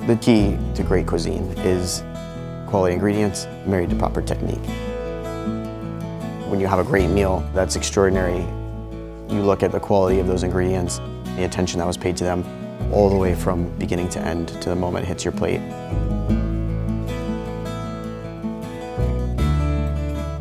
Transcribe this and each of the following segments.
The key to great cuisine is quality ingredients married to proper technique. When you have a great meal that's extraordinary, you look at the quality of those ingredients, the attention that was paid to them, all the way from beginning to end to the moment it hits your plate.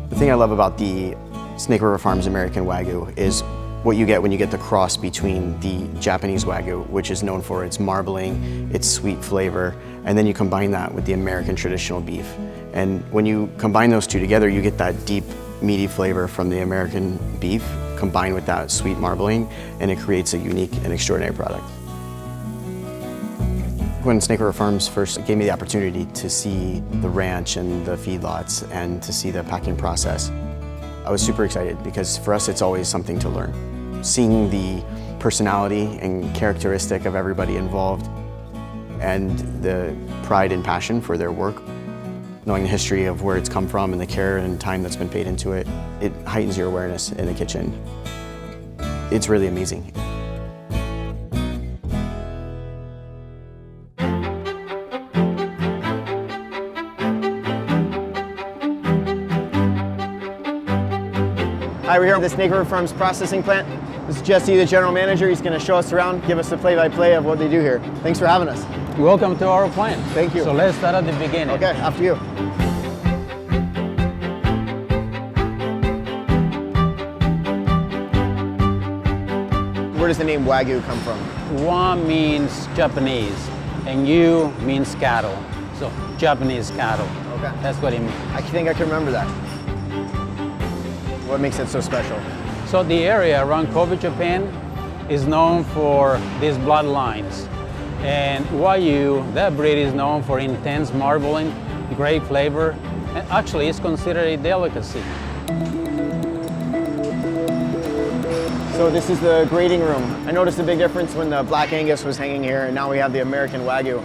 The thing I love about the Snake River Farms American Wagyu is what you get when you get the cross between the Japanese Wagyu, which is known for its marbling, its sweet flavor, and then you combine that with the American traditional beef. And when you combine those two together, you get that deep, meaty flavor from the American beef combined with that sweet marbling, and it creates a unique and extraordinary product. When Snake River Farms first gave me the opportunity to see the ranch and the feedlots and to see the packing process, I was super excited because for us it's always something to learn. Seeing the personality and characteristic of everybody involved and the pride and passion for their work, knowing the history of where it's come from and the care and time that's been paid into it, it heightens your awareness in the kitchen. It's really amazing. Hi, we're here at the Snake River Farms processing plant. This is Jesse, the general manager. He's going to show us around, give us a play-by-play of what they do here. Thanks for having us. Welcome to our plant. Thank you. So let's start at the beginning. Okay, after you. Where does the name Wagyu come from? Wa means Japanese, and Yu means cattle. So Japanese cattle. Okay. That's what it means. I think I can remember that. What makes it so special? So the area around Kobe, Japan is known for these bloodlines. And Wagyu, that breed is known for intense marbling, great flavor, and actually it's considered a delicacy. So this is the grading room. I noticed a big difference when the Black Angus was hanging here and now we have the American Wagyu.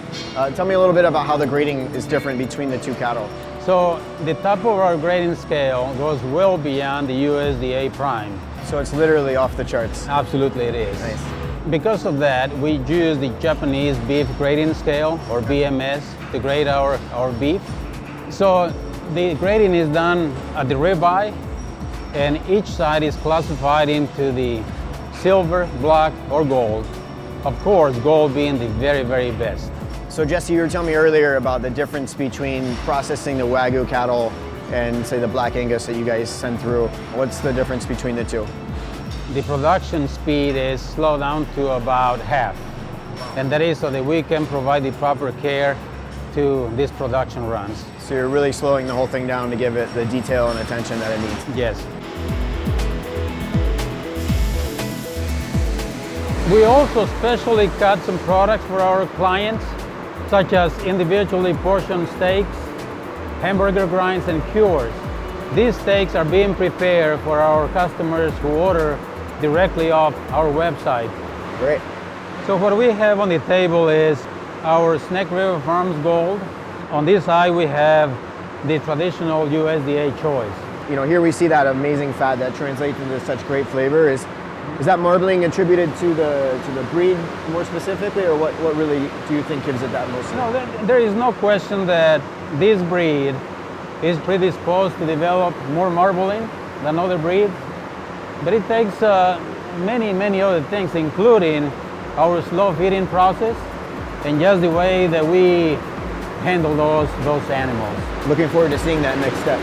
Tell me a little bit about how the grading is different between the two cattle. So the top of our grading scale goes well beyond the USDA prime. So it's literally off the charts. Absolutely it is. Nice. Because of that, we use the Japanese beef grading scale, or BMS, to grade our beef. So the grading is done at the ribeye, and each side is classified into the silver, black, or gold. Of course, gold being the very, very best. So Jesse, you were telling me earlier about the difference between processing the Wagyu cattle and say the Black Angus that you guys send through. What's the difference between the two? The production speed is slowed down to about half. And that is so that we can provide the proper care to these production runs. So you're really slowing the whole thing down to give it the detail and attention that it needs. Yes. We also specially cut some products for our clients, such as individually portioned steaks, hamburger grinds, and cures. These steaks are being prepared for our customers who order directly off our website. Great. So what we have on the table is our Snake River Farms Gold. On this side we have the traditional USDA choice. You know, here we see that amazing fat that translates into such great flavor. Is that marbling attributed to the breed more specifically, or what really do you think gives it that most? No, there is no question that this breed is predisposed to develop more marbling than other breeds, but it takes many other things, including our slow feeding process and just the way that we handle those animals. Looking forward to seeing that next step.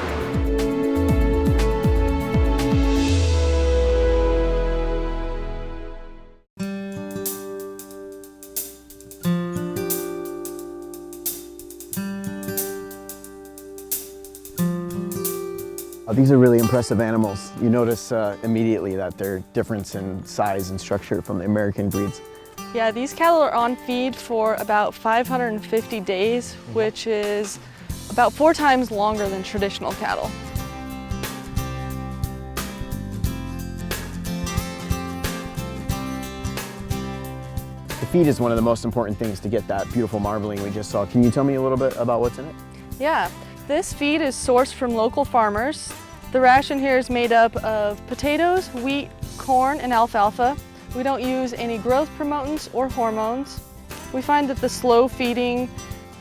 These are really impressive animals. You notice immediately that they're different in size and structure from the American breeds. Yeah, these cattle are on feed for about 550 days, which is about 4 times longer than traditional cattle. The feed is one of the most important things to get that beautiful marbling we just saw. Can you tell me a little bit about what's in it? Yeah, this feed is sourced from local farmers. The ration here is made up of potatoes, wheat, corn, and alfalfa. We don't use any growth promotants or hormones. We find that the slow feeding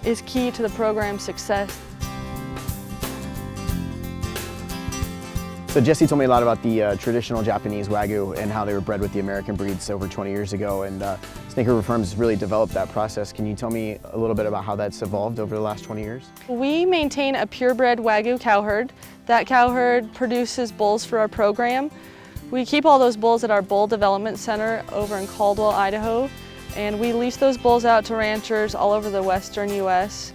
is key to the program's success. So Jesse told me a lot about the traditional Japanese Wagyu and how they were bred with the American breeds over 20 years ago, and Snake River Farms really developed that process. Can you tell me a little bit about how that's evolved over the last 20 years? We maintain a purebred Wagyu cow herd. That cow herd produces bulls for our program. We keep all those bulls at our Bull Development Center over in Caldwell, Idaho, and we lease those bulls out to ranchers all over the western U.S.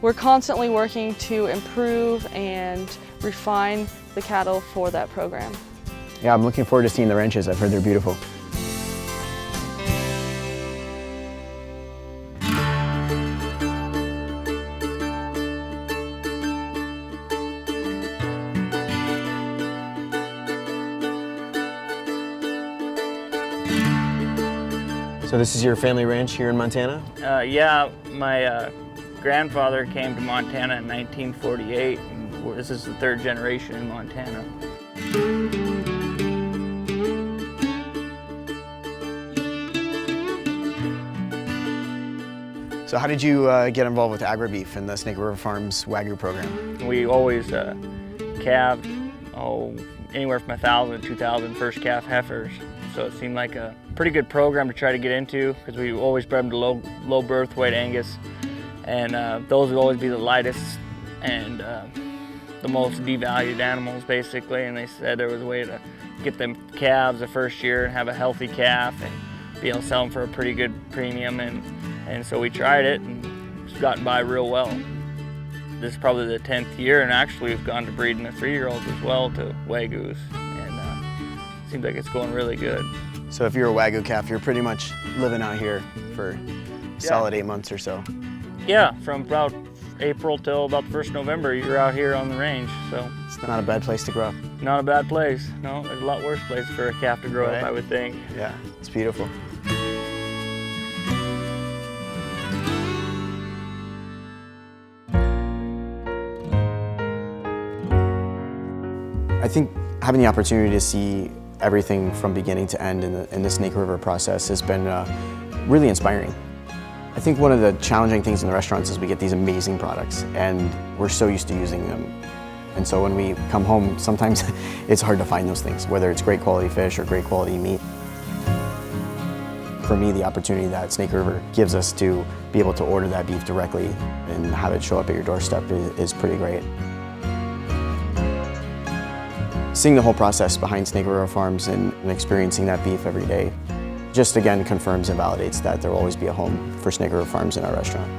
We're constantly working to improve and refine the cattle for that program. Yeah, I'm looking forward to seeing the ranches. I've heard they're beautiful. So this is your family ranch here in Montana? Yeah, my grandfather came to Montana in 1948, and this is the third generation in Montana. So how did you get involved with agri-beef and the Snake River Farms Wagyu program? We always calved, anywhere from 1,000 to 2,000 first calf heifers. So it seemed like a pretty good program to try to get into, because we always bred them to low birth weight Angus, and those would always be the lightest and the most devalued animals, basically. And they said there was a way to get them calves the first year and have a healthy calf and be able to sell them for a pretty good premium, and so we tried it and it's gotten by real well. This is probably the 10th year, and actually we've gone to breeding the 3-year-olds as well to Wagyus, and it seems like it's going really good. So if you're a Wagyu calf, you're pretty much living out here for a solid 8 months or so. Yeah, from about April till about the 1st November, you're out here on the range, so. It's not a bad place to grow up. Not a bad place. No, there's a lot worse place for a calf to grow up, I would think. Yeah, it's beautiful. I think having the opportunity to see everything from beginning to end in the Snake River process has been really inspiring. I think one of the challenging things in the restaurants is we get these amazing products and we're so used to using them. And so when we come home, sometimes it's hard to find those things, whether it's great quality fish or great quality meat. For me, the opportunity that Snake River gives us to be able to order that beef directly and have it show up at your doorstep is pretty great. Seeing the whole process behind Snake River Farms and experiencing that beef every day just again confirms and validates that there will always be a home for Snake River Farms in our restaurant.